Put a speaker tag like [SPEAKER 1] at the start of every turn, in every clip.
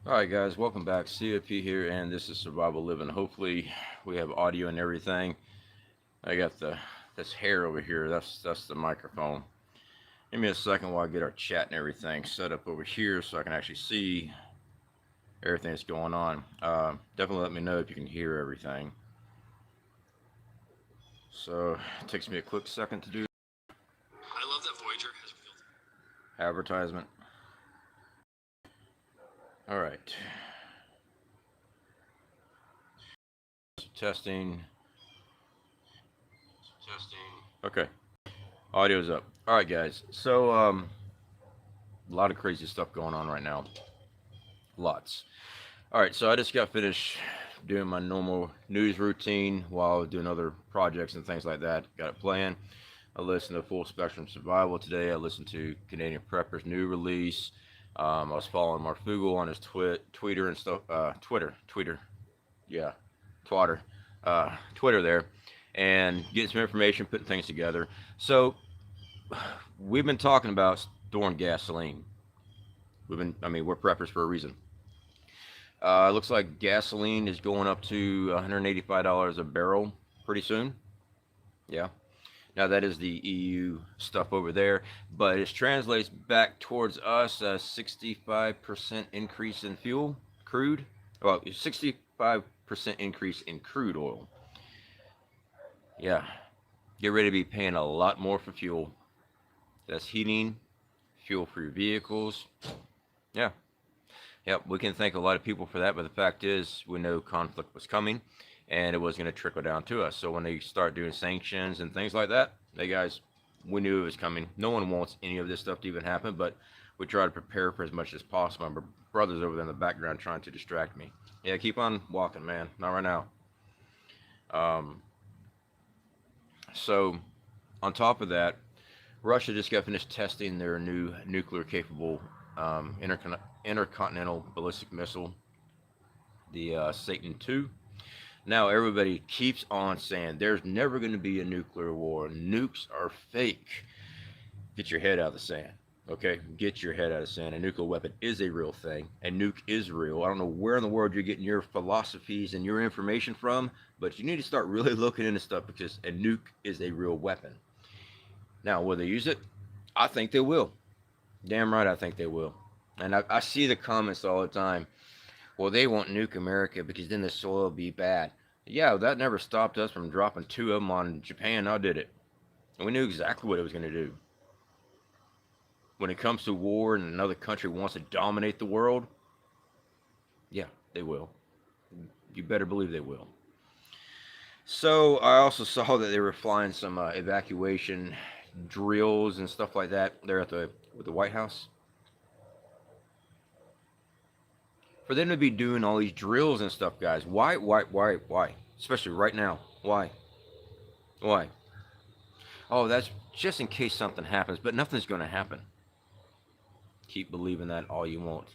[SPEAKER 1] Alright guys, welcome back. COP here, and this is Survival Living. Hopefully we have audio and everything. I got this hair over here, that's the microphone. Give me a second while I get our chat and everything set up over here so I can actually see everything that's going on. Definitely let me know if you can hear everything. So it takes me a quick second to do.
[SPEAKER 2] I love that Voyager has real
[SPEAKER 1] Advertisement. Alright. Testing. Okay. Audio's up. Alright guys. So a lot of crazy stuff going on right now. Lots. Alright, so I just got finished doing my normal news routine while doing other projects and things like that. Got it planned. I listened to Full Spectrum Survival today. I listened to Canadian Prepper's new release. I was following Marfugal on his Twitter and stuff. Twitter, yeah, Twitter there, and getting some information, putting things together. So we've been talking about storing gasoline. We're preppers for a reason. Looks like gasoline is going up to $185 a barrel pretty soon. Yeah. Now that is the EU stuff over there, but it translates back towards us a 65% increase in fuel, crude. Well, 65% increase in crude oil. Yeah, get ready to be paying a lot more for fuel. That's heating, fuel for your vehicles. Yeah, we can thank a lot of people for that, but the fact is we know conflict was coming. And it was going to trickle down to us. So when they start doing sanctions and things like that, hey guys, we knew it was coming. No one wants any of this stuff to even happen, but we try to prepare for as much as possible. My brother's over there in the background trying to distract me. Yeah, keep on walking, man. Not right now. So on top of that, Russia just got finished testing their new nuclear-capable intercontinental ballistic missile, the Satan II. Now everybody keeps on saying there's never going to be a nuclear war. Nukes are fake. Get your head out of the sand. Okay? Get your head out of the sand. A nuclear weapon is a real thing. A nuke is real. I don't know where in the world you're getting your philosophies and your information from, but you need to start really looking into stuff because a nuke is a real weapon. Now, will they use it? I think they will. Damn right I think they will. And I see the comments all the time. Well, they won't nuke America because then the soil will be bad. Yeah, that never stopped us from dropping 2 of them on Japan. Now did it? And we knew exactly what it was going to do. When it comes to war and another country wants to dominate the world, yeah, they will. You better believe they will. So I also saw that they were flying some evacuation drills and stuff like that there at the White House. For them to be doing all these drills and stuff, guys, why? Especially right now, why? Oh, that's just in case something happens, but nothing's going to happen. Keep believing that all you want.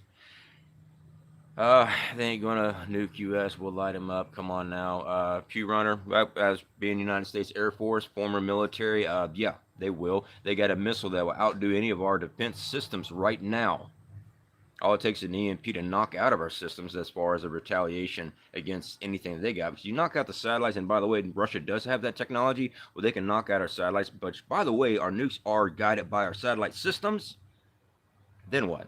[SPEAKER 1] They ain't gonna nuke U.S. We'll light them up. Come on now. Pew Runner, as being United States Air Force, former military, yeah, they will. They got a missile that will outdo any of our defense systems right now. All it takes is an EMP to knock out of our systems as far as a retaliation against anything that they got. Because you knock out the satellites, and by the way, Russia does have that technology where they can knock out our satellites. But by the way, our nukes are guided by our satellite systems. Then what?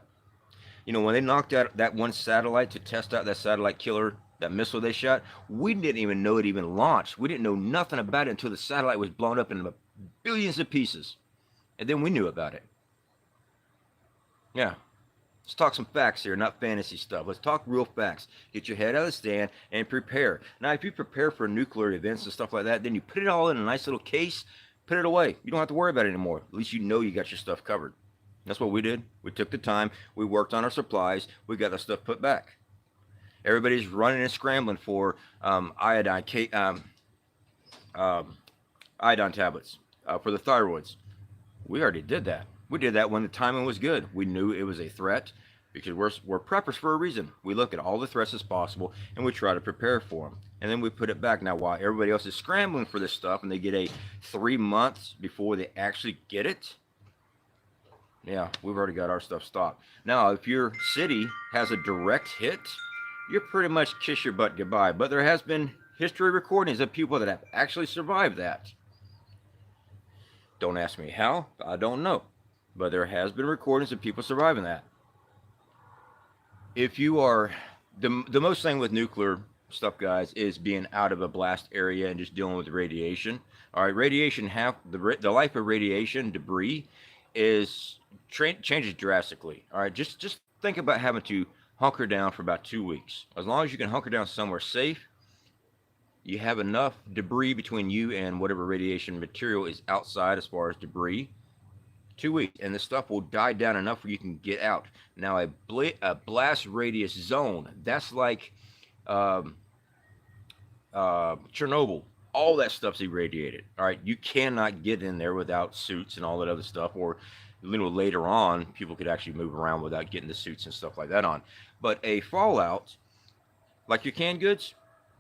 [SPEAKER 1] You know, when they knocked out that one satellite to test out that satellite killer, that missile they shot, we didn't even know it even launched. We didn't know nothing about it until the satellite was blown up into billions of pieces. And then we knew about it. Yeah. Let's talk some facts here, not fantasy stuff. Let's talk real facts. Get your head out of the stand and prepare. Now, if you prepare for nuclear events and stuff like that, then you put it all in a nice little case, put it away. You don't have to worry about it anymore. At least you know you got your stuff covered. That's what we did. We took the time. We worked on our supplies. We got the stuff put back. Everybody's running and scrambling for iodine tablets for the thyroids. We already did that. We did that when the timing was good. We knew it was a threat because we're preppers for a reason. We look at all the threats as possible and we try to prepare for them. And then we put it back. Now, while everybody else is scrambling for this stuff and they get 3 months before they actually get it, Yeah, we've already got our stuff stocked. Now, if your city has a direct hit, you're pretty much kiss your butt goodbye. But there has been history recordings of people that have actually survived that. Don't ask me how, I don't know. But there has been recordings of people surviving that. If you are the most thing with nuclear stuff, guys, is being out of a blast area and just dealing with radiation. All right, radiation the life of radiation debris is changes drastically. All right, just think about having to hunker down for about 2 weeks. As long as you can hunker down somewhere safe, you have enough debris between you and whatever radiation material is outside as far as debris. 2 weeks, and the stuff will die down enough where you can get out. Now, a blast radius zone, that's like Chernobyl. All that stuff's irradiated. All right, you cannot get in there without suits and all that other stuff. Or later on, people could actually move around without getting the suits and stuff like that on. But a fallout, like your canned goods,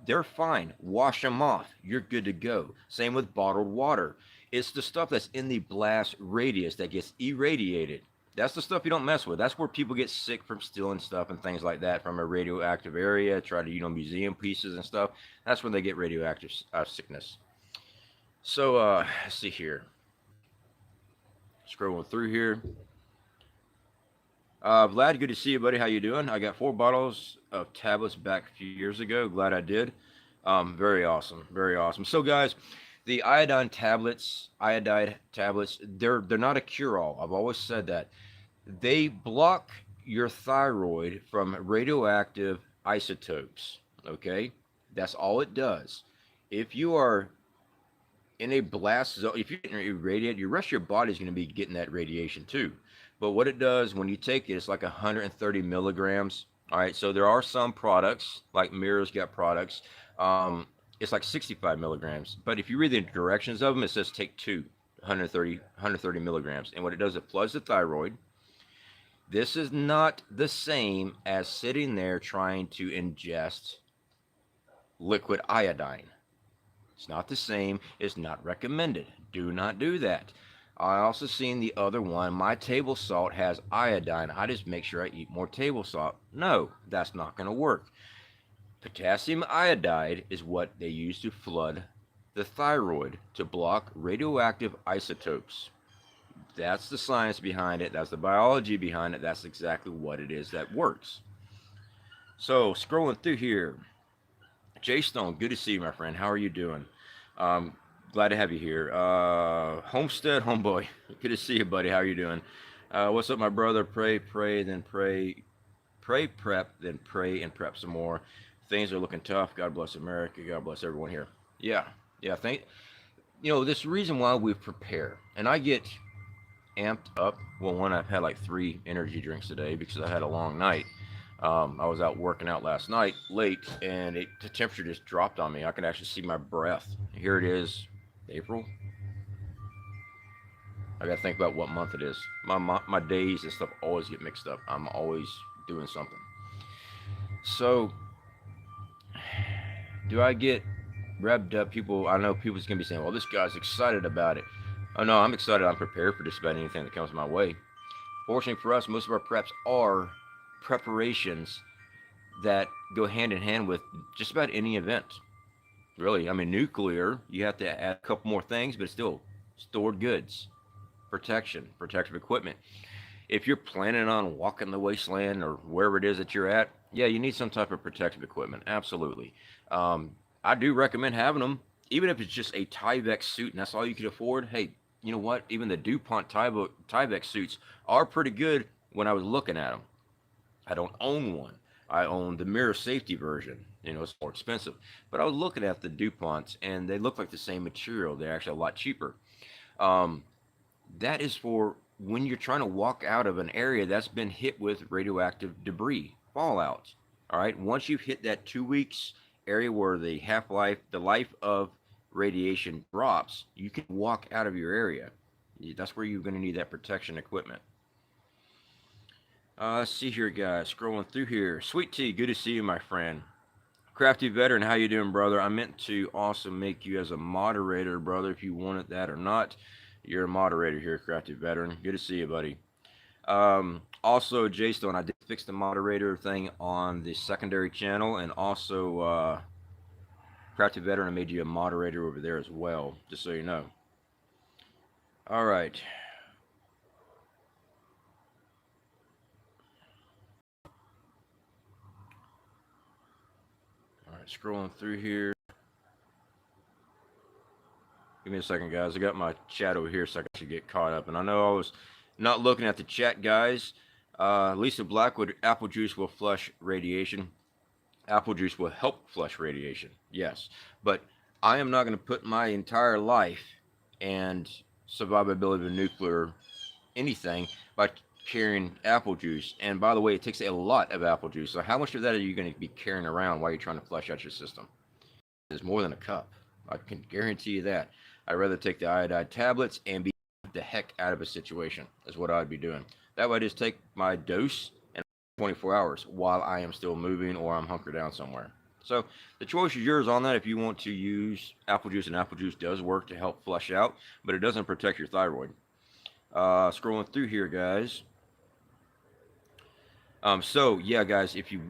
[SPEAKER 1] they're fine. Wash them off. You're good to go. Same with bottled water. It's the stuff that's in the blast radius that gets irradiated. That's the stuff you don't mess with. That's where people get sick from stealing stuff and things like that from a radioactive area, try to, museum pieces and stuff. That's when they get radioactive sickness. So, let's see here. Scrolling through here. Vlad, good to see you, buddy. How you doing? I got 4 bottles of tablets back a few years ago. Glad I did. Very awesome. Very awesome. So, guys, the iodine tablets, they're not a cure-all. I've always said that. They block your thyroid from radioactive isotopes, okay? That's all it does. If you are in a blast zone, if you're getting irradiated, your rest of your body is going to be getting that radiation too. But what it does when you take it, it's like 130 milligrams. All right, so there are some products, like MIRA's got products. It's like 65 milligrams. But if you read the directions of them, it says take 130 milligrams. And what it does, it floods the thyroid. This is not the same as sitting there trying to ingest liquid iodine. It's not the same. It's not recommended. Do not do that. I also seen the other one. My table salt has iodine. I just make sure I eat more table salt. No, that's not going to work. Potassium iodide is what they use to flood the thyroid to block radioactive isotopes. That's the science behind it. That's the biology behind it. That's exactly what it is that works. So, scrolling through here. Jay Stone, good to see you, my friend. How are you doing? Glad to have you here. Homestead Homeboy, good to see you, buddy. How are you doing? What's up, my brother? Pray, then pray, prep, then pray and prep some more. Things are looking tough. God bless America. God bless everyone here. Yeah. This reason why we prepare, and I get amped up. Well, one, I've had like 3 energy drinks today because I had a long night. I was out working out last night late, and the temperature just dropped on me. I could actually see my breath. Here it is, April. I gotta think about what month it is. My days and stuff always get mixed up. I'm always doing something. So, do I get revved up? I know people's gonna be saying, well, this guy's excited about it. Oh no, I'm excited. I'm prepared for just about anything that comes my way. Fortunately for us, most of our preps are preparations that go hand in hand with just about any event. Really, I mean, nuclear, you have to add a couple more things, but still, stored goods, protective equipment. If you're planning on walking the wasteland or wherever it is that you're at, yeah, you need some type of protective equipment. Absolutely. I do recommend having them, even if it's just a Tyvek suit and that's all you can afford. Hey, you know what? Even the DuPont Tyvek suits are pretty good when I was looking at them. I don't own one. I own the MIRA Saftey version. It's more expensive. But I was looking at the DuPonts, and they look like the same material. They're actually a lot cheaper. That is for when you're trying to walk out of an area that's been hit with radioactive debris, fallout. All right. Once you've hit that 2 weeks area where the life of radiation drops, you can walk out of your area. That's where you're going to need that protection equipment. Let's see here, guys. Scrolling through here. Sweet Tea, good to see you, my friend. Crafty Veteran, how you doing, brother? I meant to also make you as a moderator, brother, if you wanted that or not. You're a moderator here, Crafty Veteran. Good to see you, buddy. Also, J-Stone, I did fix the moderator thing on the secondary channel, and also Crafty Veteran, I made you a moderator over there as well, just so you know. All right. All right, scrolling through here. Give me a second, guys. I got my chat over here, so I should get caught up. And I know I was not looking at the chat, guys. Lisa Blackwood, apple juice will flush radiation. Apple juice will help flush radiation, yes. But I am not going to put my entire life and survivability of nuclear anything by carrying apple juice. And by the way, it takes a lot of apple juice. So how much of that are you going to be carrying around while you're trying to flush out your system? It's more than a cup. I can guarantee you that. I'd rather take the iodine tablets and be the heck out of a situation is what I'd be doing. That way I just take my dose and 24 hours while I am still moving or I'm hunkered down somewhere. So the choice is yours on that if you want to use apple juice, and apple juice does work to help flush out, but it doesn't protect your thyroid. Scrolling through here, guys. So yeah, guys, if you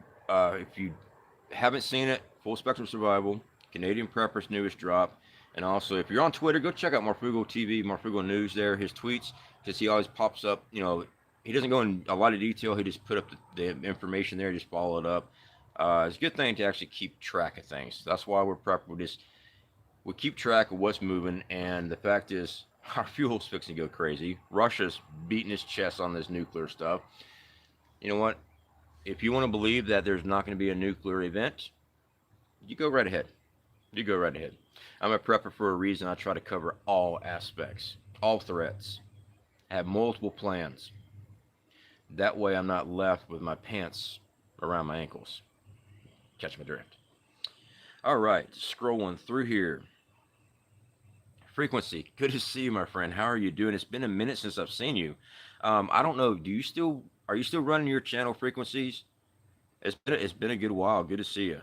[SPEAKER 1] haven't seen it, Full Spectrum Survival, Canadian Prepper's newest drop. And also, if you're on Twitter, go check out Marfugo TV, Marfugo News there, his tweets, because he always pops up. You know, he doesn't go in a lot of detail. He just put up the information there, just follow it up. It's a good thing to actually keep track of things. That's why we're prepped. We keep track of what's moving, and the fact is, our fuel's fixing to go crazy. Russia's beating his chest on this nuclear stuff. You know what? If you want to believe that there's not going to be a nuclear event, you go right ahead. You go right ahead. I'm a prepper for a reason. I try to cover all aspects, all threats, have multiple plans. That way I'm not left with my pants around my ankles. Catch my drift. All right, scrolling through here. Frequency, good to see you, my friend. How are you doing? It's been a minute since I've seen you. I don't know. Are you still running your channel Frequencies? It's been a good while. Good to see you.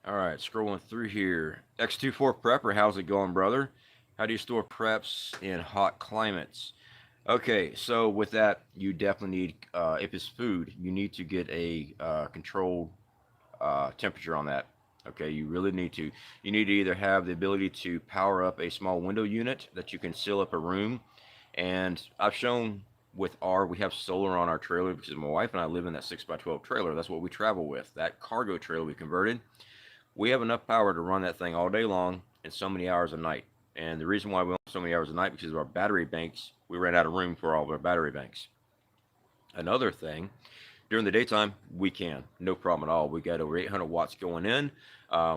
[SPEAKER 1] All right, scrolling through here. X24 Prepper, how's it going, brother? How do you store preps in hot climates? Okay, so with that, you definitely need, if it's food, you need to get a controlled temperature on that. Okay, you really need to. You need to either have the ability to power up a small window unit that you can seal up a room. And I've shown we have solar on our trailer because my wife and I live in that 6x12 trailer. That's what we travel with. That cargo trailer we converted. We have enough power to run that thing all day long and so many hours a night. And the reason why we want so many hours a night because of our battery banks. We ran out of room for all of our battery banks. Another thing, during the daytime, we can. No problem at all. We got over 800 watts going in.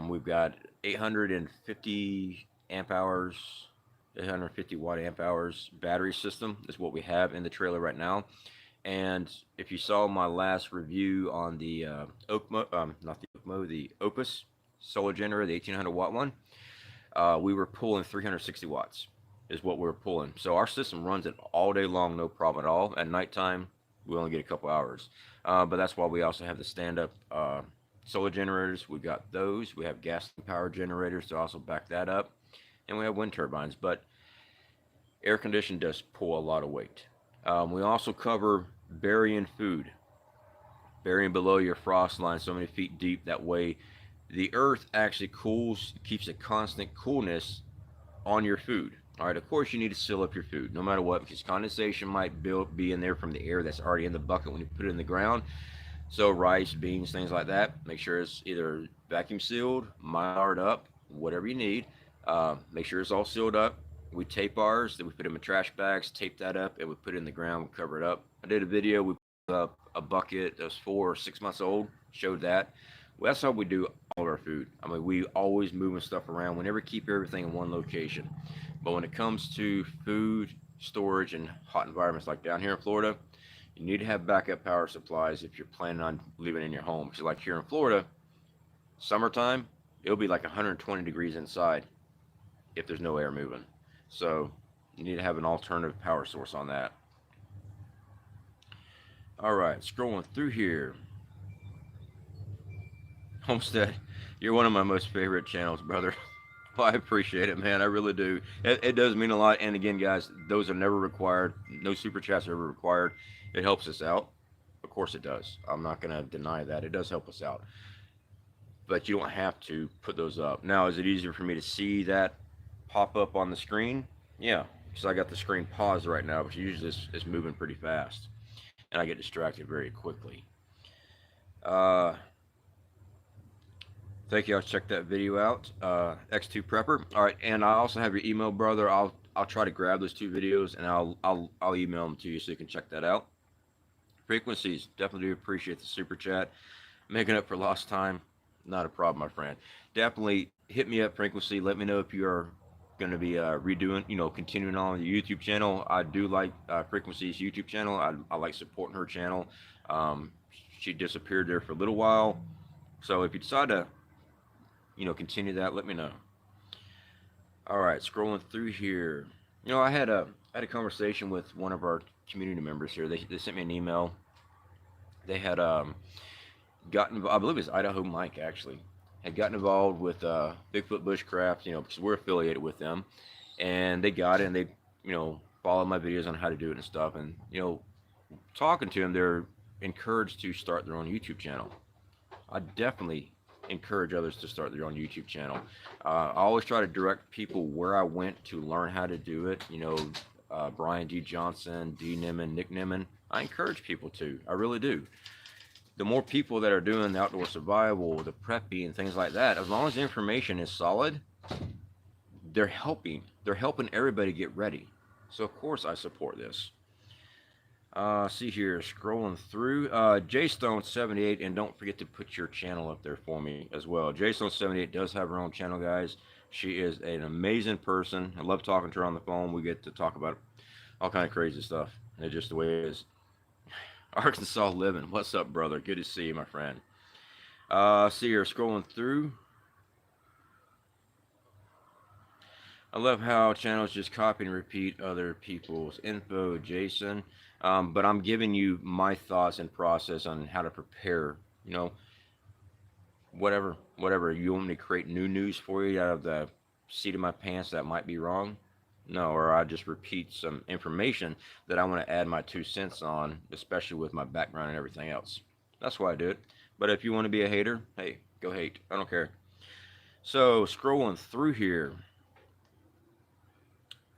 [SPEAKER 1] We've got 850 amp hours, 850 watt amp hours battery system is what we have in the trailer right now. And if you saw my last review on the OKMO, not the OKMO, the Oupes solar generator, the 1800 watt one, we were pulling 360 watts is what we were pulling. So our system runs it all day long, no problem at all. At nighttime, we only get a couple hours. But that's why we also have the stand-up solar generators. We've got those. We have gas power generators to also back that up. And we have wind turbines. But air condition does pull a lot of weight. We also cover burying food. Burying below your frost line so many feet deep. That way the earth actually cools, keeps a constant coolness on your food. All right, of course you need to seal up your food no matter what, because condensation might be in there from the air that's already in the bucket when you put it in the ground. So rice, beans, things like that, make sure it's either vacuum sealed, Mylar'd up, whatever you need. Make sure it's all sealed up. We tape ours, then we put them in trash bags, tape that up, and we put it in the ground, we cover it up. I did a video, we put up a bucket that was 4 or 6 months old, showed that. Well, that's how we do all of our food. I mean, we always moving stuff around. We never keep everything in one location. But when it comes to food storage in hot environments like down here in Florida, you need to have backup power supplies if you're planning on living in your home. Because like here in Florida, summertime, it'll be like 120 degrees inside if there's no air moving. So you need to have an alternative power source on that. All right, scrolling through here. Homestead, you're one of my most favorite channels, brother. Well, I appreciate it, man. I really do. It does mean a lot. And again, guys, those are never required. No super chats are ever required. It helps us out. Of course, it does. I'm not going to deny that. It does help us out. But you don't have to put those up. Now, is it easier for me to see that pop up on the screen? Yeah, because I got the screen paused right now, but usually it's moving pretty fast. And I get distracted very quickly. Uh, Thank you. I'll check that video out. X2 Prepper. All right, and I also have your email, brother. I'll try to grab those two videos and I'll email them to you so you can check that out. Frequencies, definitely do appreciate the super chat. Making up for lost time, not a problem, my friend. Definitely hit me up, Frequency. Let me know if you are going to be redoing, continuing on the YouTube channel. I do like Frequency's YouTube channel. I like supporting her channel. She disappeared there for a little while, so if you decide to continue that, let me know. All right, scrolling through here. I had a conversation with one of our community members here. They sent me an email. They had gotten, I believe it's Idaho Mike actually, had gotten involved with Bigfoot Bushcraft, because we're affiliated with them, and they got it and they, followed my videos on how to do it and stuff, and talking to them, they're encouraged to start their own YouTube channel. I definitely encourage others to start their own YouTube channel. I always try to direct people where I went to learn how to do it. Brian D. Johnson, D. Nimmin, Nick Nimmin. I encourage people to. I really do. The more people that are doing the outdoor survival, the preppy, and things like that, as long as the information is solid, they're helping. They're helping everybody get ready. So of course I support this. See here, scrolling through, JStone78, and don't forget to put your channel up there for me as well. JStone78 does have her own channel, guys. She is an amazing person. I love talking to her on the phone. We get to talk about all kind of crazy stuff. It's just the way it is. Arkansas Living, what's up, brother? Good to see you, my friend. See here, scrolling through. I love how channels just copy and repeat other people's info, Jason. But I'm giving you my thoughts and process on how to prepare, whatever you want me to create new news for you out of the seat of my pants that might be wrong. No, or I just repeat some information that I want to add my 2 cents on, especially with my background and everything else. That's why I do it. But if you want to be a hater, hey, go hate. I don't care. So scrolling through here.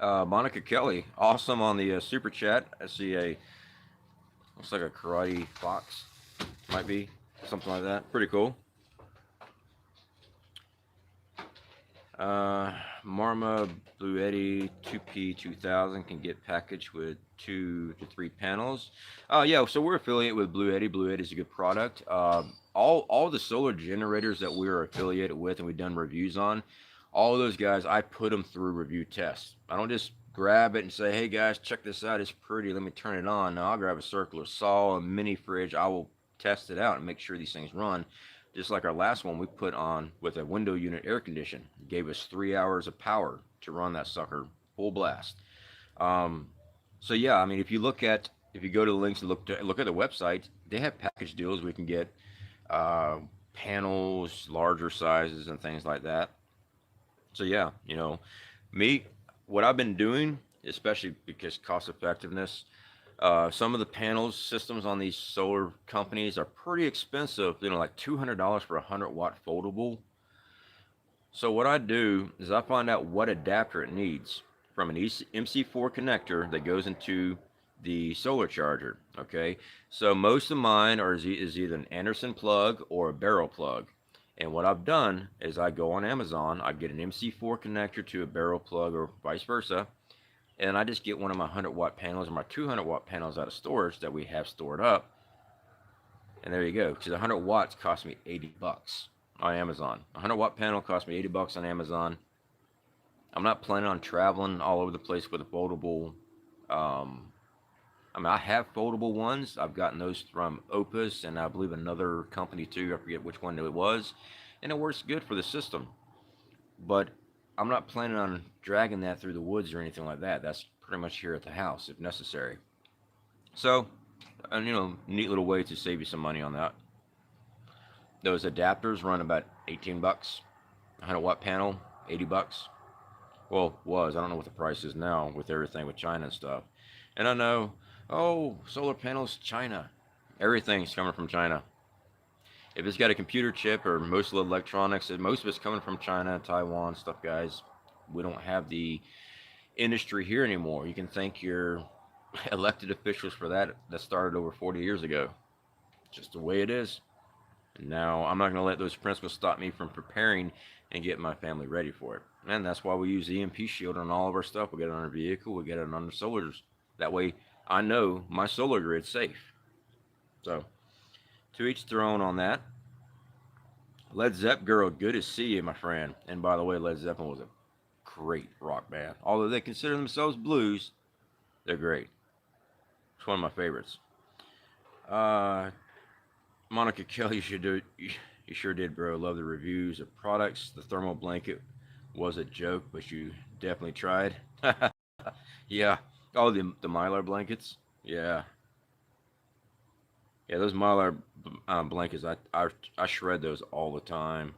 [SPEAKER 1] Monica Kelly, awesome on the super chat. I see looks like a karate fox, might be something like that. Pretty cool. Marma Bluetti 2P2000 can get packaged with 2 to 3 panels. Yeah, so we're affiliated with Bluetti. Bluetti is a good product. All the solar generators that we're affiliated with and we've done reviews on, all of those guys, I put them through review tests. I don't just grab it and say, hey guys, check this out, it's pretty, let me turn it on. No, I'll grab a circular saw, a mini fridge, I will test it out and make sure these things run. Just like our last one we put on with a window unit air condition. It gave us 3 hours of power to run that sucker full blast. So yeah, I mean, if you go to the links and look at the website, they have package deals. We can get panels, larger sizes and things like that. So yeah, what I've been doing, especially because cost effectiveness, some of the panels systems on these solar companies are pretty expensive, like $200 for a 100-watt foldable. So what I do is I find out what adapter it needs from an MC4 connector that goes into the solar charger. Okay, so most of mine is either an Anderson plug or a barrel plug. And what I've done is I go on Amazon, I get an MC4 connector to a barrel plug or vice versa, and I just get one of my 100-watt panels or my 200-watt panels out of storage that we have stored up. And there you go. Because 100 watts cost me $80 on Amazon. A 100-watt panel cost me $80 on Amazon. I'm not planning on traveling all over the place with a foldable. I have foldable ones. I've gotten those from Oupes and I believe another company too. I forget which one it was. And it works good for the system. But I'm not planning on dragging that through the woods or anything like that. That's pretty much here at the house if necessary. So, neat little way to save you some money on that. Those adapters run about $18. 100-watt panel, 80 bucks. Well, was. I don't know what the price is now with everything with China and stuff. And I know, oh, solar panels, China. Everything's coming from China. If it's got a computer chip or most of the electronics, most of it's coming from China, Taiwan, stuff, guys. We don't have the industry here anymore. You can thank your elected officials for that. That started over 40 years ago. Just the way it is. Now, I'm not going to let those principles stop me from preparing and getting my family ready for it. And that's why we use the EMP shield on all of our stuff. We get it on our vehicle. We get it on the solars. That way, I know my solar grid's safe. So, to each their own on that. Led Zepp girl, good to see you, my friend. And by the way, Led Zeppelin was a great rock band. Although they consider themselves blues, they're great. It's one of my favorites. Monica Kelly, you sure did, bro. Love the reviews of products. The thermal blanket was a joke, but you definitely tried. Yeah. Oh, the Mylar blankets. Yeah. Yeah, those Mylar blankets, I shred those all the time.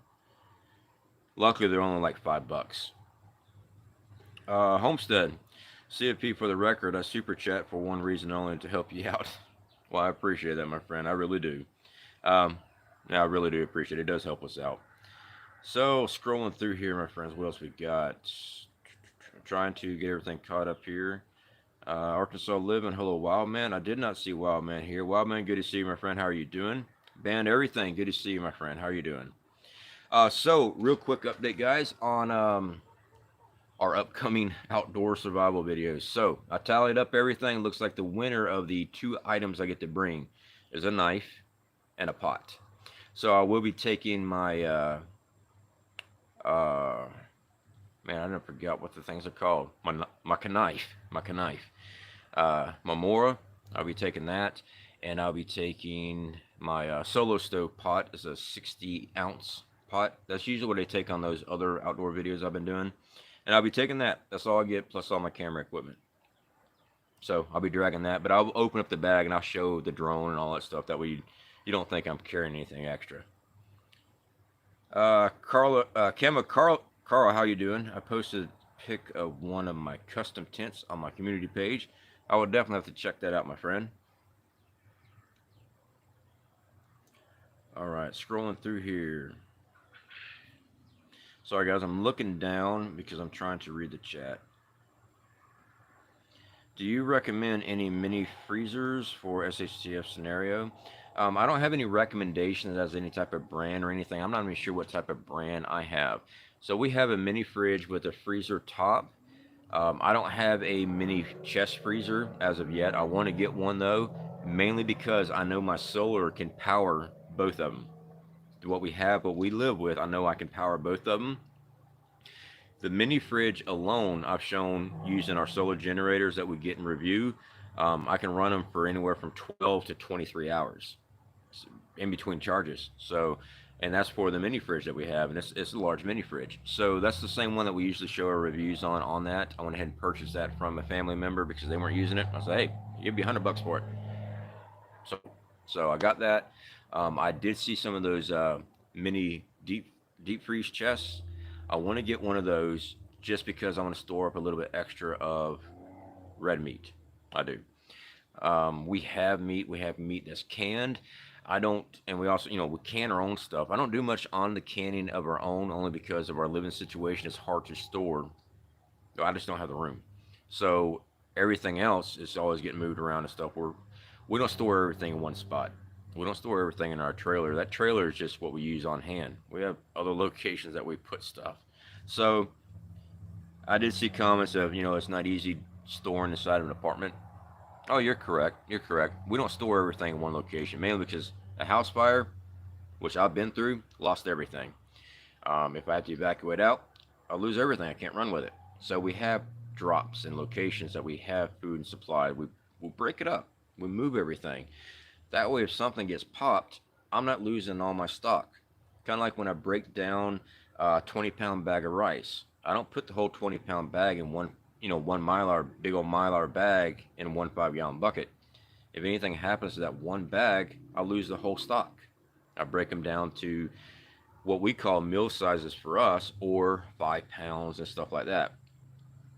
[SPEAKER 1] Luckily, they're only like $5. Homestead, CFP for the record, I super chat for one reason only, to help you out. Well, I appreciate that, my friend. I really do. Yeah, I really do appreciate it. It does help us out. So, scrolling through here, my friends, what else we got? I'm trying to get everything caught up here. Arkansas Living, hello, Wildman. I did not see Wildman here. Wildman, good to see you, my friend. How are you doing? Band Everything, good to see you, my friend. How are you doing? So, real quick update, guys, on our upcoming outdoor survival videos. So, I tallied up everything. Looks like the winner of the 2 items I get to bring is a knife and a pot. So, I will be taking my, man, I never forgot what the things are called. My knife. My Mora, I'll be taking that, and I'll be taking my solo stove pot. It's a 60-ounce pot. That's usually what I take on those other outdoor videos I've been doing, and I'll be taking that. That's all I get, plus all my camera equipment. So I'll be dragging that, but I'll open up the bag and I'll show the drone and all that stuff. That way you don't think I'm carrying anything extra. Carl, how you doing? I posted a pic of one of my custom tents on my community page. I would definitely have to check that out, my friend. All right, scrolling through here. Sorry, guys, I'm looking down because I'm trying to read the chat. Do you recommend any mini freezers for SHTF scenario? I don't have any recommendations as any type of brand or anything. I'm not even sure what type of brand I have. So we have a mini fridge with a freezer top. I don't have a mini chest freezer as of yet. I want to get one though, mainly because I know my solar can power both of them. What we live with, I know I can power both of them. The mini fridge alone, I've shown using our solar generators that we get in review. I can run them for anywhere from 12 to 23 hours in between charges. So, and that's for the mini fridge that we have, and it's a large mini fridge. So that's the same one that we usually show our reviews on that. I went ahead and purchased that from a family member because they weren't using it. I said, hey, give me $100 for it. So I got that. I did see some of those mini deep freeze chests. I want to get one of those just because I want to store up a little bit extra of red meat. I do. We have meat that's canned. I don't, and we also, we can our own stuff. I don't do much on the canning of our own, only because of our living situation. It's hard to store. I just don't have the room. So everything else is always getting moved around and stuff. We don't store everything in one spot. We don't store everything in our trailer. That trailer is just what we use on hand. We have other locations that we put stuff. So I did see comments of, it's not easy storing inside of an apartment. Oh, you're correct. You're correct. We don't store everything in one location, mainly because a house fire, which I've been through, lost everything. If I have to evacuate out, I'll lose everything. I can't run with it. So we have drops and locations that we have food and supply. We'll break it up. We move everything. That way, if something gets popped, I'm not losing all my stock. Kind of like when I break down a 20-pound bag of rice. I don't put the whole 20-pound bag in one Mylar, big old Mylar bag in one 5-gallon bucket. If anything happens to that one bag, I'll lose the whole stock. I break them down to what we call meal sizes for us, or 5 pounds and stuff like that.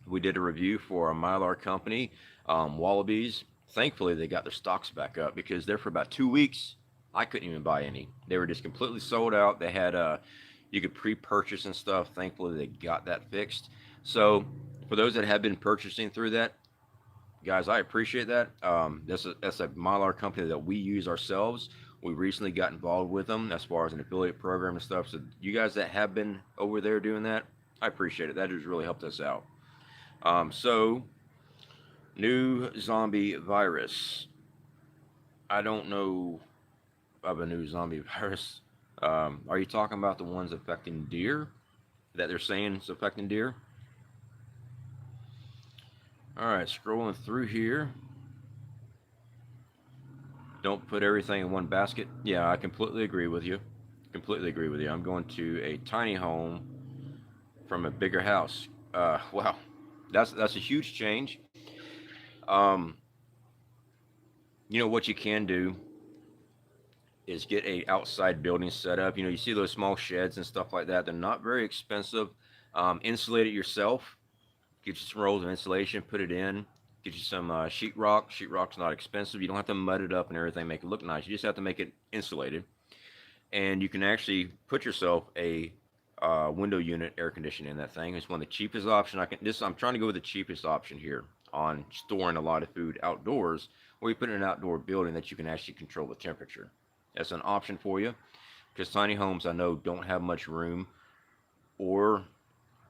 [SPEAKER 1] We did a review for a Mylar company, Wallabies. Thankfully, they got their stocks back up, because there for about 2 weeks, I couldn't even buy any. They were just completely sold out. They had you could pre-purchase and stuff. Thankfully, they got that fixed. So for those that have been purchasing through that, guys, I appreciate that. That's a Mylar company that we use ourselves. We recently got involved with them as far as an affiliate program and stuff. So you guys that have been over there doing that, I appreciate it. That has really helped us out. So, new zombie virus. I don't know of a new zombie virus. Are you talking about the ones affecting deer that they're saying is affecting deer? All right, scrolling through here. Don't put everything in one basket. Yeah, I completely agree with you. Completely agree with you. I'm going to a tiny home from a bigger house. Wow, that's a huge change. Um, you know what you can do is get a outside building set up. You know, you see those small sheds and stuff like that. They're not very expensive. Insulate it yourself. Get you some rolls of insulation, put it in. Get you some sheetrock. Sheetrock's not expensive. You don't have to mud it up and everything, make it look nice. You just have to make it insulated. And you can actually put yourself a window unit air conditioning in that thing. It's one of the cheapest options. I'm trying to go with the cheapest option here on storing a lot of food outdoors, where you put it in an outdoor building that you can actually control the temperature. That's an option for you, because tiny homes, I know, don't have much room. Or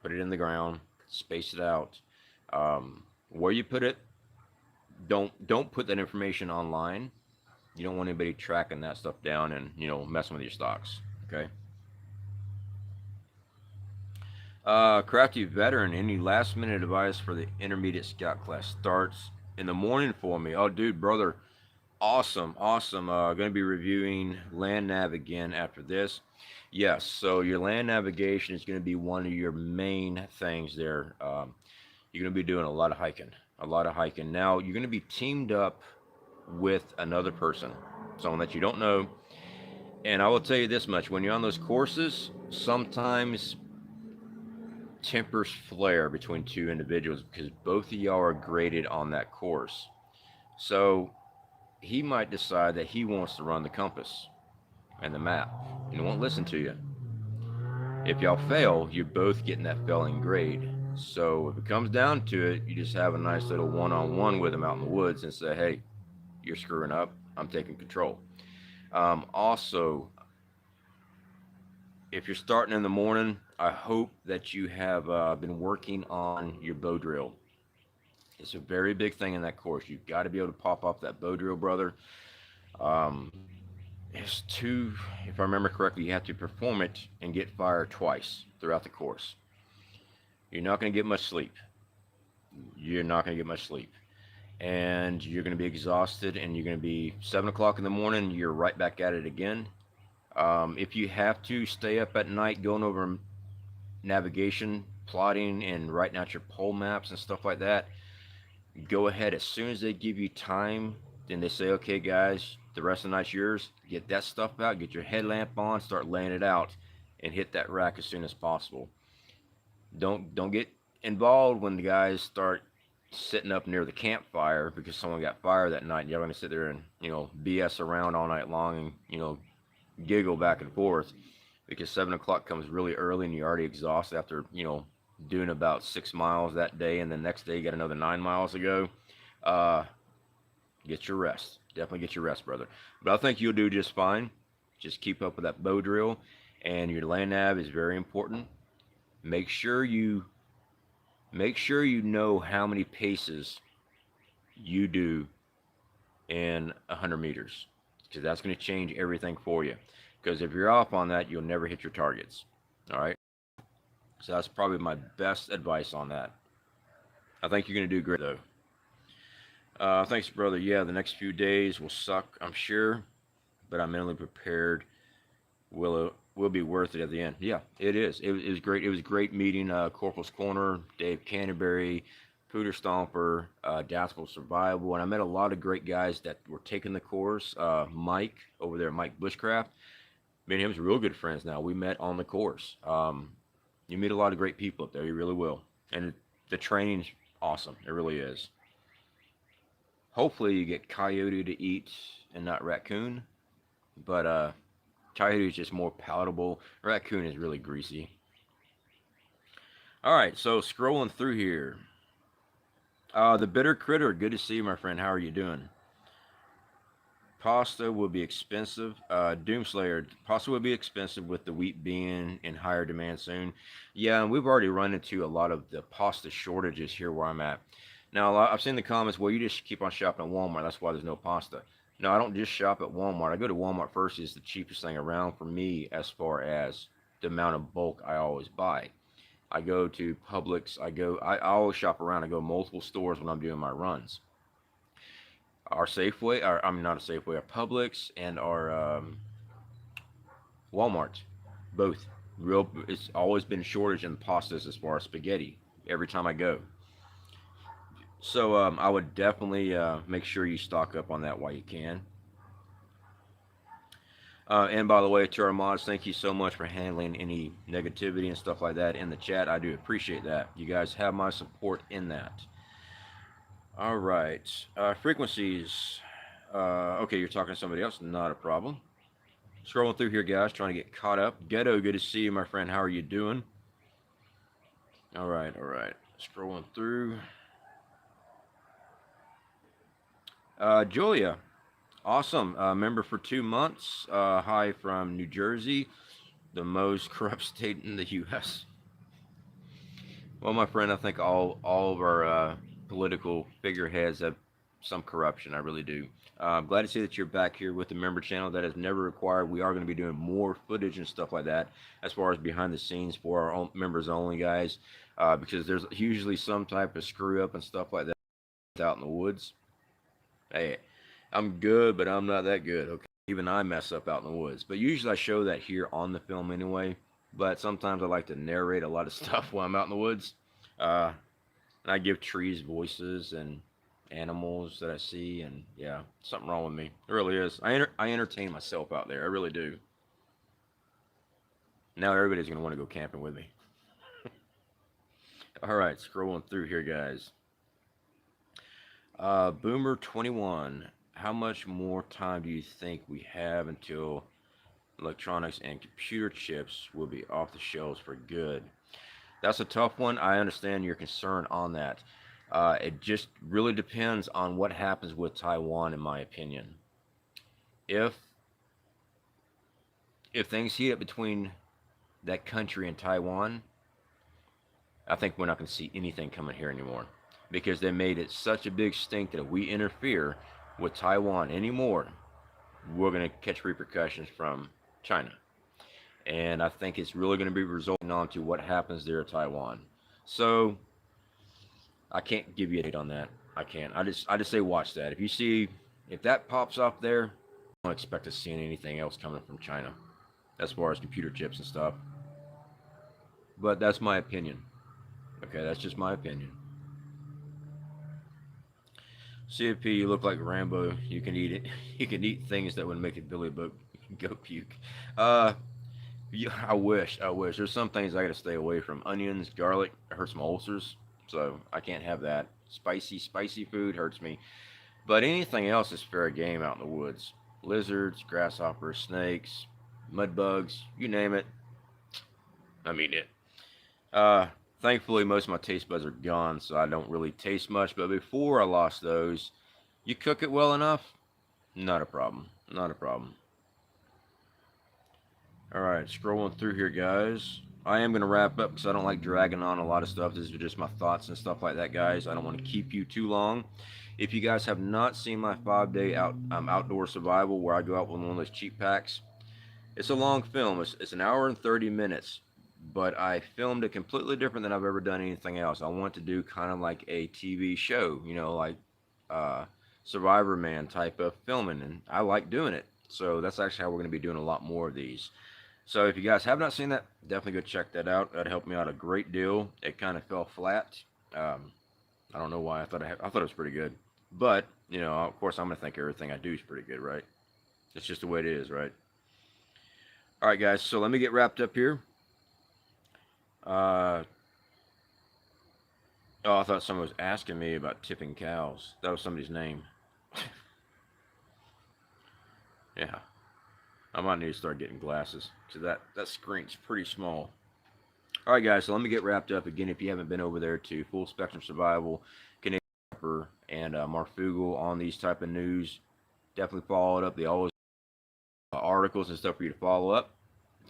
[SPEAKER 1] put it in the ground, space it out. Where you put it, don't put that information online. You don't want anybody tracking that stuff down and, you know, messing with your stocks. Okay. Crafty veteran, any last minute advice for the intermediate scout class? Starts in the morning for me. Oh, dude, brother, awesome. Going to be reviewing land nav again after this. Yes, so your land navigation is going to be one of your main things there. You're going to be doing a lot of hiking. Now, you're going to be teamed up with another person, someone that you don't know. And I will tell you this much: when you're on those courses, sometimes tempers flare between two individuals, because both of y'all are graded on that course. So he might decide that he wants to run the compass and the map, and he won't listen to you. If y'all fail, you're both getting that failing grade. So if it comes down to it, you just have a nice little one-on-one with him out in the woods and say, hey, you're screwing up, I'm taking control. Also, if you're starting in the morning, I hope that you have been working on your bow drill. It's a very big thing in that course. You've got to be able to pop off that bow drill, brother. If I remember correctly, you have to perform it and get fire twice throughout the course. You're not going to get much sleep. And you're going to be exhausted, and you're going to be 7 o'clock in the morning, you're right back at it again. If you have to stay up at night going over navigation, plotting, and writing out your pole maps and stuff like that, go ahead. As soon as they give you time, then they say, okay, guys, the rest of the night's yours. Get that stuff out, get your headlamp on, start laying it out, and hit that rack as soon as possible. Don't get involved when the guys start sitting up near the campfire because someone got fire that night, and you're going to sit there and, you know, BS around all night long and, you know, giggle back and forth, because 7 o'clock comes really early and you're already exhausted after, you know, doing about 6 miles that day, and the next day you got another 9 miles to go. Get your rest. Definitely get your rest, brother. But I think you'll do just fine. Just keep up with that bow drill, and your land nav is very important. Make sure you know how many paces you do in 100 meters, because that's going to change everything for you. Because if you're off on that, you'll never hit your targets. All right. So that's probably my best advice on that. I think you're going to do great, though. Thanks, brother. Yeah, the next few days will suck, I'm sure, but I'm mentally prepared. Will be worth it at the end. Yeah, it is. It was great. It was great meeting Corporal's Corner, Dave Canterbury, Pooter Stomper, Daskell Survival, and I met a lot of great guys that were taking the course. Mike over there, Mike Bushcraft. Me and him's real good friends now. We met on the course. You meet a lot of great people up there. You really will. And the training's awesome. It really is. Hopefully you get coyote to eat and not raccoon. But coyote is just more palatable. Raccoon is really greasy. All right, so scrolling through here. The Bitter Critter, good to see you, my friend. How are you doing? Pasta will be expensive. Doomslayer, pasta will be expensive with the wheat being in higher demand soon. Yeah, and we've already run into a lot of the pasta shortages here where I'm at. Now, I've seen the comments, well, you just keep on shopping at Walmart. That's why there's no pasta. No, I don't just shop at Walmart. I go to Walmart first. It's the cheapest thing around for me as far as the amount of bulk I always buy. I go to Publix. I always shop around. I go multiple stores when I'm doing my runs. Our Safeway, I mean, not a Safeway, our Publix and our Walmart, both. It's always been shortage in pastas as far as spaghetti every time I go. So I would definitely make sure you stock up on that while you can. And by the way, to our mods, thank you so much for handling any negativity and stuff like that in the chat. I do appreciate that. You guys have my support in that. All right. Frequencies. Okay, you're talking to somebody else. Not a problem. Scrolling through here, guys, trying to get caught up. Ghetto, good to see you, my friend. How are you doing? All right, all right. Scrolling through. Julia, awesome. Member for 2 months. Hi from New Jersey, the most corrupt state in the U.S. Well, my friend, I think all of our political figureheads have some corruption. I really do. I'm glad to see that you're back here with the member channel. That is never required. We are going to be doing more footage and stuff like that as far as behind the scenes for our own members only, guys, because there's usually some type of screw up and stuff like that out in the woods. Hey, I'm good, but I'm not that good. Okay, even I mess up out in the woods. But usually I show that here on the film anyway. But sometimes I like to narrate a lot of stuff while I'm out in the woods. And I give trees voices and animals that I see. And yeah, something wrong with me. It really is. I entertain myself out there. I really do. Now everybody's going to want to go camping with me. All right, scrolling through here, guys. Boomer21, how much more time do you think we have until electronics and computer chips will be off the shelves for good? That's a tough one. I understand your concern on that. It just really depends on what happens with Taiwan, in my opinion. If things heat up between that country and Taiwan, I think we're not going to see anything coming here anymore. Because they made it such a big stink that if we interfere with Taiwan anymore, we're going to catch repercussions from China. And I think it's really going to be resulting on to what happens there at Taiwan. So I can't give you a date on that. I can't. I just say watch that. If that pops up there, I don't expect to see anything else coming from China as far as computer chips and stuff. But that's my opinion. Okay, that's just my opinion. CFP, you look like Rambo. You can eat it. You can eat things that would make a Billy Boat go puke. Yeah, I wish. There's some things I gotta stay away from. Onions, garlic, it hurts my ulcers, so I can't have that. Spicy food hurts me. But anything else is fair game out in the woods. Lizards, grasshoppers, snakes, mud bugs, you name it. I'm eating it. Thankfully, most of my taste buds are gone, so I don't really taste much. But before I lost those, you cook it well enough, not a problem. Not a problem. All right, scrolling through here, guys. I am going to wrap up because I don't like dragging on a lot of stuff. These are just my thoughts and stuff like that, guys. I don't want to keep you too long. If you guys have not seen my 5-day outdoor survival where I go out with one of those cheap packs, it's a long film. It's an hour and 30 minutes. But I filmed it completely different than I've ever done anything else. I want to do kind of like a TV show, you know, like Survivor Man type of filming, and I like doing it. So that's actually how we're going to be doing a lot more of these. So if you guys have not seen that, definitely go check that out. That helped me out a great deal. It kind of fell flat. I don't know why. I thought it was pretty good. But, you know, of course, I'm going to think everything I do is pretty good, right? It's just the way it is, right? All right, guys. So let me get wrapped up here. Oh, I thought someone was asking me about tipping cows. That was somebody's name. Yeah. I might need to start getting glasses because that screen's pretty small. All right, guys. So let me get wrapped up again. If you haven't been over there to Full Spectrum Survival, Canadian Rapper, and Marfugel on these type of news, definitely follow it up. They always articles and stuff for you to follow up.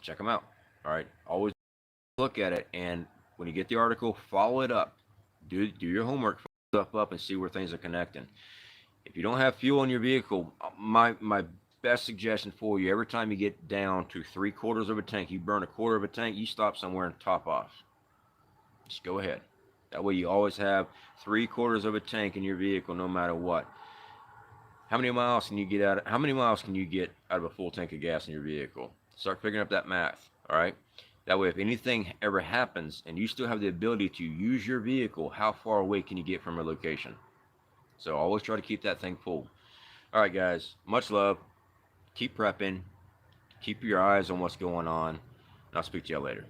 [SPEAKER 1] Check them out. All right. Always look at it, and when you get the article, follow it up. Do your homework, follow stuff up, and see where things are connecting. If you don't have fuel in your vehicle, my best suggestion for you, every time you get down to 3/4 of a tank, you burn 1/4 of a tank, you stop somewhere and top off. Just go ahead. That way you always have 3/4 of a tank in your vehicle no matter what. How many miles can you get out of a full tank of gas in your vehicle? Start figuring up that math, all right? That way if anything ever happens and you still have the ability to use your vehicle, how far away can you get from a location? So always try to keep that thing full. All right, guys, much love. Keep prepping. Keep your eyes on what's going on. And I'll speak to you later.